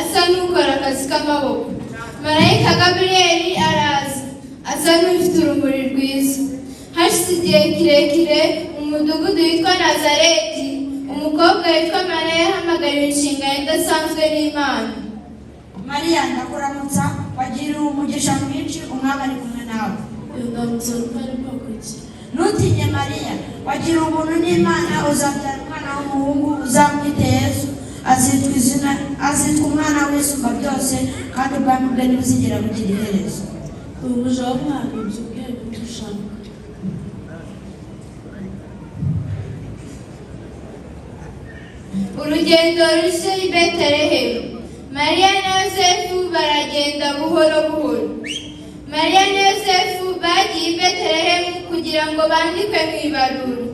asa n'ukora akazi k'amaboko. Marayika Gaburiyeli araza asa n'ufite urumuri rwiza. Hashize igihe kirekire mu mudugudu witwa Nazareti umukobwa witwa Mariya yahamagariwe inshingano idasanzwe n'Imana. Mariya ndakuramutsa, wagiriwe umugisha mwinshi, umwami ari kumwe nawe. Ntutinye Mariya, wagiriwe ubuntu n'Imana, uzabyara umwana w'umuhungu, uzamwite Yesu. Azitwa umwana w'Isumba byose, kandi ubwami bwe ntibuzigera bugira iherezo. Urugendo rushya i Betelehemu. Mariya na Yosefu baragenda buhoro buhoro. Mariya na Yosefu bagiye i Betelehemu kugira ngo bandikwe mu ibarura.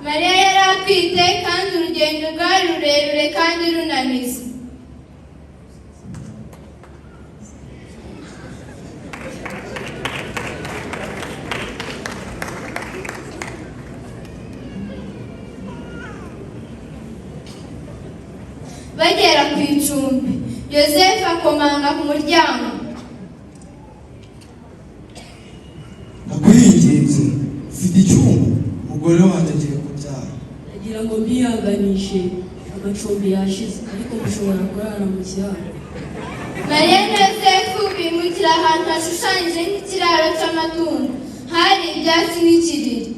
Mariya yari atwite kandi urugendo rwari rurerure kandi runaniza. Bagera ku icumbi, Yosefu akomanga ku muryango. Ndakwinginze, ufite icyuma, umugore wanjye agiye kubyara. Ndagira ngo mbihanganishe, amacumbi yashize, ariko mushobora kurara mu kiraro. Mariya na Yosefu bimukira ahantu hashushanyije nk'ikiraro cy'amatungo, hari ibyatsi n'ikiriri.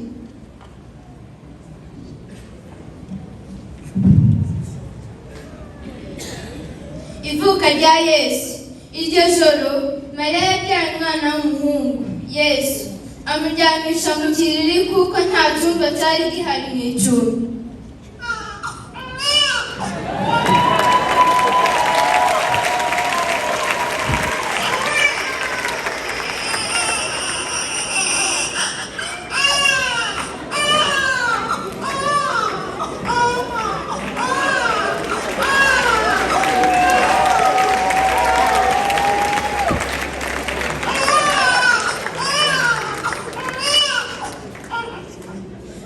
Ivuka rya Yesu. Iryo joro Mariya yabyaye umwana w'umuhungu Yesu, amuryamisha mu kiriri kuko nta cyumba cyari gihari mu icumbi.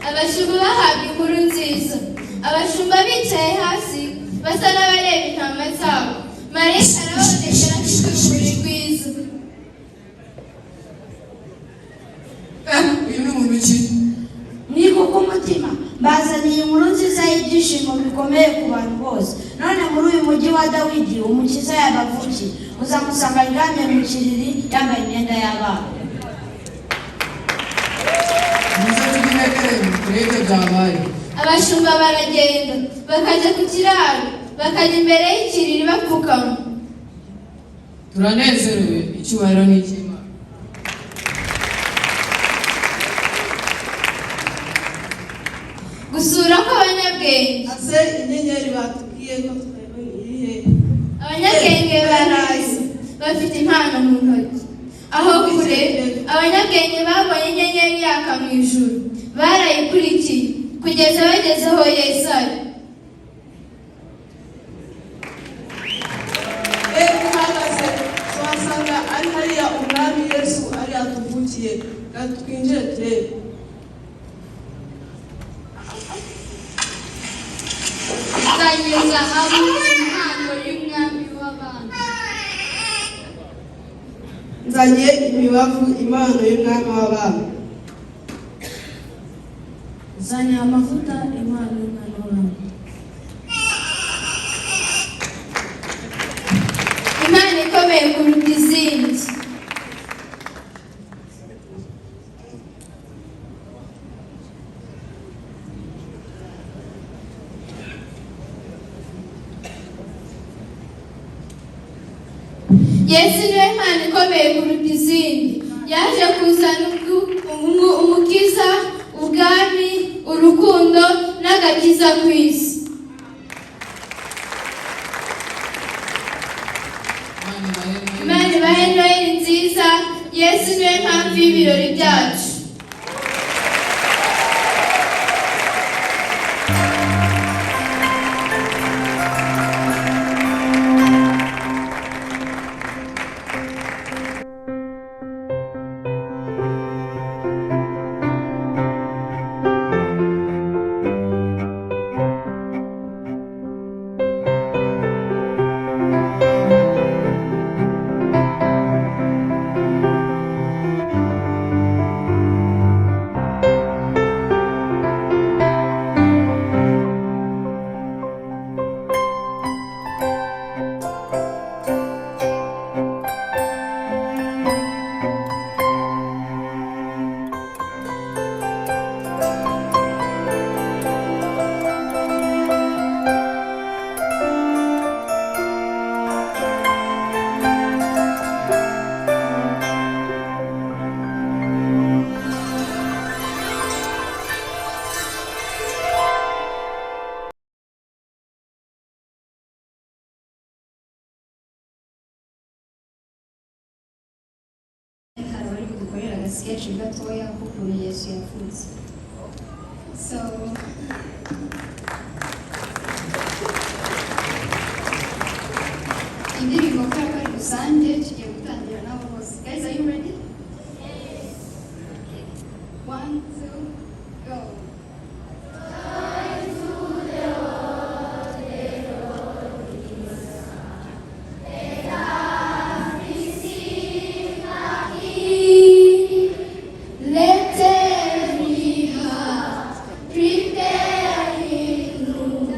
Abashumba bahabwa inkuru nziza. Abashumba bicaye hasi basa n'abareba intama zabo. Marayika arababonekera afite urumuri rwiza. Uyu ni muntu ki? Ni kuko umutima mbazaniye inkuru nziza y'ibyishimo bikomeye ku bantu bose. None muri uyu mujyi wa Dawidi umukiza yabavukiye, uzamusanga aryamye mu kiriri yambaye imyenda y'abana. Abashumba baragenda bakajya ku kiraro, bakajya imbere y'ikiriri bapfukama. Turanezerewe, icyubahiro ni icy'Imana. Gusura kw'abanyabwenge. Ase inyenyeri batubwiye ko iri he? Abanyabwenge baraza bafite impano mu ntoki. Aho kure abanyabwenge babonye inyenyeri yaka mu ijuru, barayikurikiye kugeza bageze aho Yesu ari. Uhagaze tuhasanga ari hariya umwami Yesu ari atuvukiye. Twinjire turebe. Nzanye zahabu impano y'umwami w'abana. Nzanye imibavu impano y'umwami w'abana. Nzanye amavuta, impano y'umwana w'abana. Impano ikomeye kuruta izindi. Yesu niwe mpano ikomeye kuruta izindi. Yaje kuzana umukiza, ubwami, urukundo n'agakiza ku isi. Imana ibahe Noheli nziza. Yesu niwe mpamvu y'ibirori byacu. bari budukorera agasikeci gatoya k'ukuntu Yesu yavutse. So indirimbo kubera ko ari rusange tugiye gutangira nabo bose. Guys, are you ready? Yes. Okay. 1, 2, go. Let every heart prepare Him room,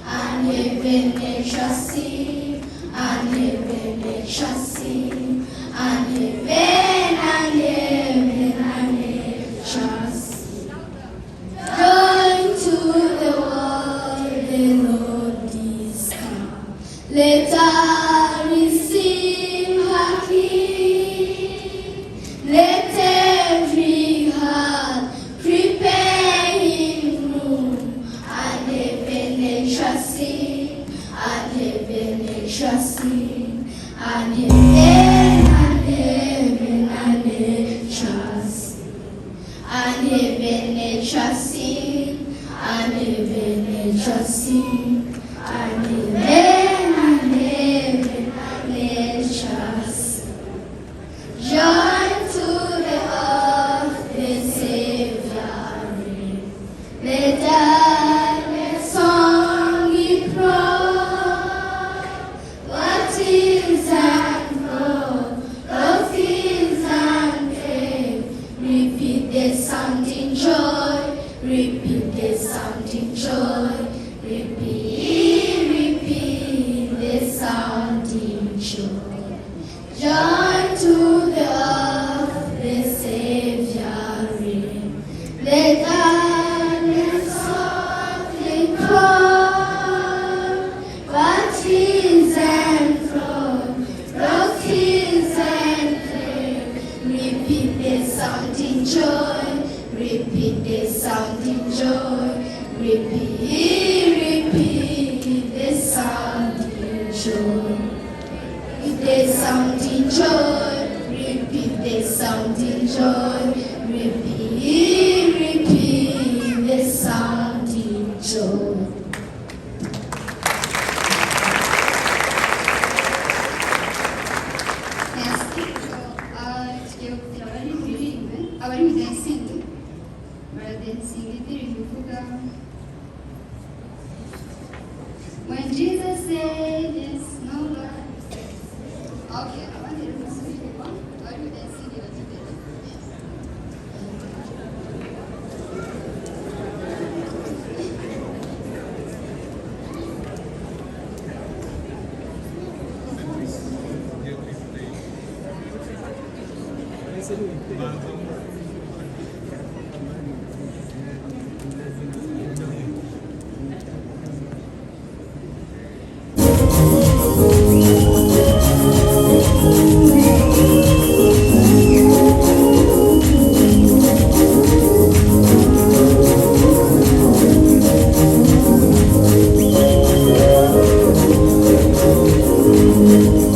and heaven shall sing, and heaven shall sing, and heaven shall sing. Join to the world, the Lord is come. Let us receive her King. Let every heart prepare Him room, and heaven shall sing, and heaven shall sing, and heaven shall sing, and heaven shall sing, and heaven shall sing, and heaven shall sing. Join to the earth, the Savior reign. Let the song be proud. What is and flow, things and pain. Repeat the sound in joy, repeat the sound in joy, repeat the sound in joy. Join to the earth, the Savior reign. Let darkness softly crawl, but hills and rockies and plain. Repeat the sound in joy, repeat the sound in joy, repeat the sound in joy. The sound in joy, repeat the sound in joy, repeat the sound in joy. Merci. Tugiye kugira abari buririmbe, abari budensinge. Baradensinga indirimbo ivuga When Jesus said yes, no God. Okay, abandi rero basubiremo, abari budensinge batugere. Thank you.